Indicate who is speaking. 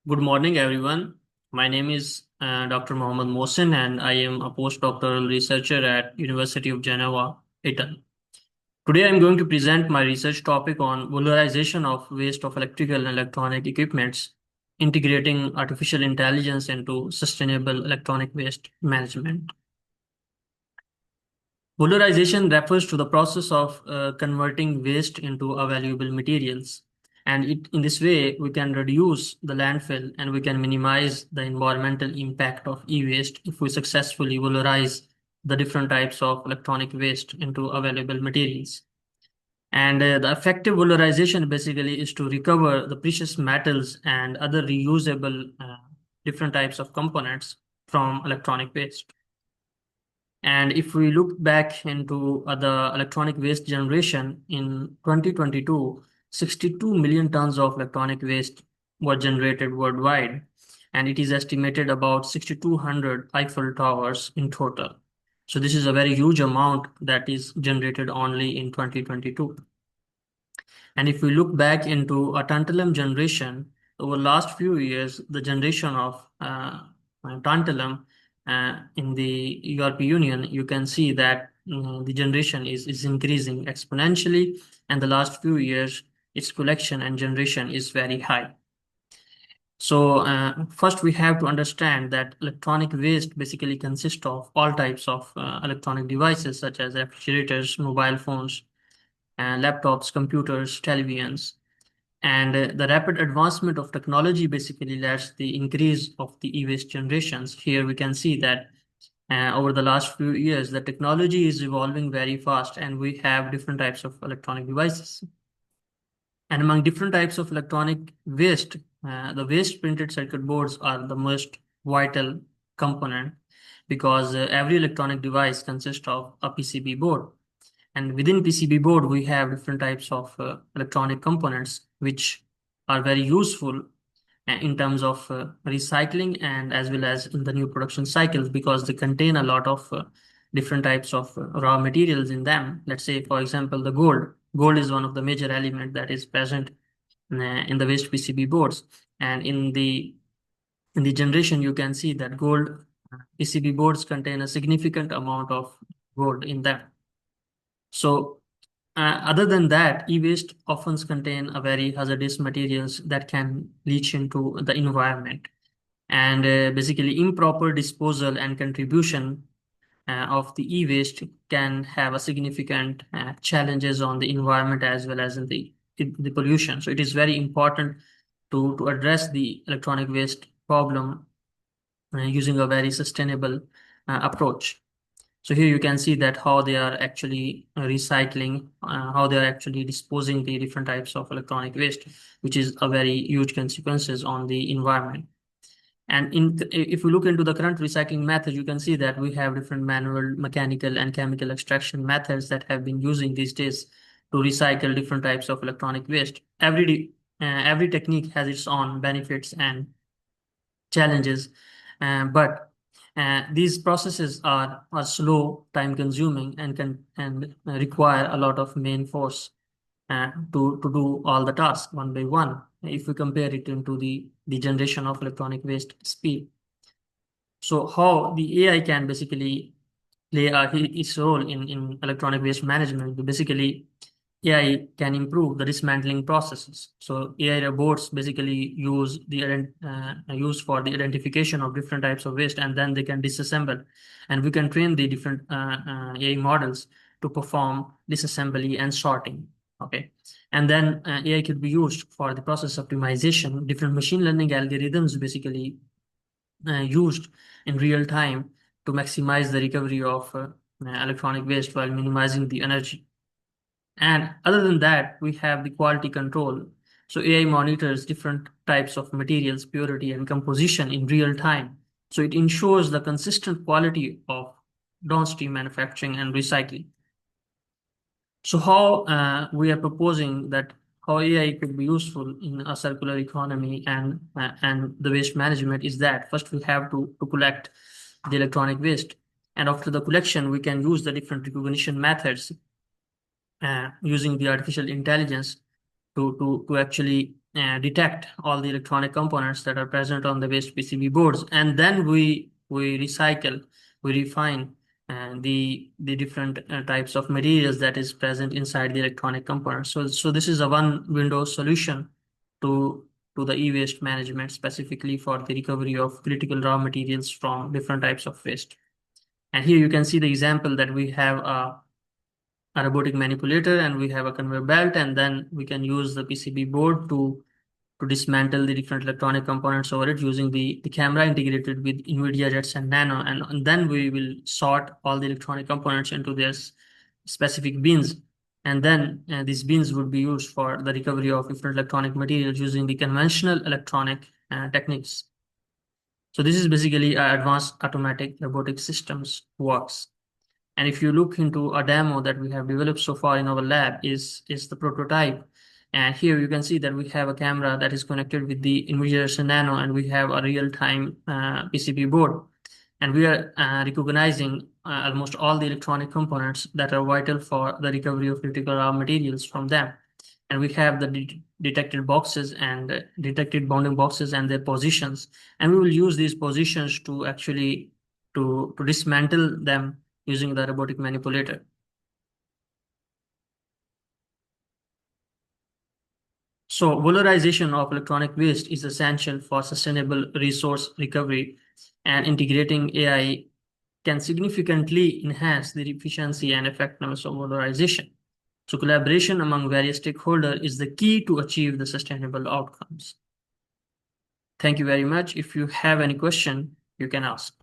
Speaker 1: Good morning, everyone. My name is Dr. Mohammed Mohsin, and I am a postdoctoral researcher at University of Geneva, Italy. Today, I'm going to present my research topic on valorization of waste of electrical and electronic equipments, integrating artificial intelligence into sustainable electronic waste management. Valorization refers to the process of converting waste into a valuable materials. And in this way, we can reduce the landfill and we can minimize the environmental impact of e-waste if we successfully valorize the different types of electronic waste into available materials. And the effective valorization basically is to recover the precious metals and other reusable different types of components from electronic waste. And if we look back into the electronic waste generation in 2022, 62 million tons of electronic waste were generated worldwide, and it is estimated about 6,200 Eiffel Towers in total. So this is a very huge amount that is generated only in 2022. And if we look back into a tantalum generation, over the last few years, the generation of tantalum in the European Union, you can see that the generation is increasing exponentially, and the last few years, its collection and generation is very high. So first we have to understand that electronic waste basically consists of all types of electronic devices such as refrigerators, mobile phones, laptops, computers, televisions. And the rapid advancement of technology basically led the increase of the e-waste generations. Here we can see that over the last few years, the technology is evolving very fast and we have different types of electronic devices. And among different types of electronic waste, the waste printed circuit boards are the most vital component because every electronic device consists of a PCB board. And within PCB board, we have different types of electronic components which are very useful in terms of recycling and as well as in the new production cycles because they contain a lot of different types of raw materials in them. Let's say, for example, the gold. Gold is one of the major elements that is present in the waste PCB boards. And in the generation, you can see that gold PCB boards contain a significant amount of gold in them. So other than that, e-waste often contain a very hazardous materials that can leach into the environment. And basically improper disposal and contribution of the e-waste can have a significant challenges on the environment as well as in the pollution. So it is very important to address the electronic waste problem using a very sustainable approach. So here you can see that how they are actually recycling, how they are actually disposing the different types of electronic waste, which is a very huge consequences on the environment. And if we look into the current recycling method, you can see that we have different manual, mechanical, and chemical extraction methods that have been using these days to recycle different types of electronic waste. Every technique has its own benefits and challenges, but these processes are slow, time consuming, and can require a lot of main force to do all the tasks one by one if we compare it into the generation of electronic waste speed. So how the AI can basically play its role in electronic waste management? Basically, AI can improve the dismantling processes. So AI robots basically use for the identification of different types of waste, and then they can disassemble, and we can train the different AI models to perform disassembly and sorting. Okay, and then AI could be used for the process optimization. Different machine learning algorithms basically used in real time to maximize the recovery of electronic waste while minimizing the energy. And other than that, we have the quality control. So AI monitors different types of materials, purity, and composition in real time. So it ensures the consistent quality of downstream manufacturing and recycling. So how we are proposing that how AI could be useful in a circular economy and the waste management is that first we have to collect the electronic waste, and after the collection we can use the different recognition methods using the artificial intelligence to actually detect all the electronic components that are present on the waste PCB boards, and then we recycle, we refine the different types of materials that is present inside the electronic components. So this is a one window solution to to the e-waste management, specifically for the recovery of critical raw materials from different types of waste. And here you can see the example that we have a robotic manipulator and we have a conveyor belt, and then we can use the PCB board to dismantle the different electronic components over it using the camera integrated with NVIDIA Jetson Nano, and then we will sort all the electronic components into their specific bins, and then these bins would be used for the recovery of different electronic materials using the conventional electronic techniques. So this is basically advanced automatic robotic systems works. And if you look into a demo that we have developed so far in our lab is the prototype. And here you can see that we have a camera that is connected with the NVIDIA Nano, and we have a real-time PCB board. And we are recognizing almost all the electronic components that are vital for the recovery of critical raw materials from them. And we have the detected boxes and detected bounding boxes and their positions. And we will use these positions to actually to dismantle them using the robotic manipulator. So valorization of electronic waste is essential for sustainable resource recovery, and integrating AI can significantly enhance the efficiency and effectiveness of valorization. So collaboration among various stakeholders is the key to achieve the sustainable outcomes. Thank you very much. If you have any question, you can ask.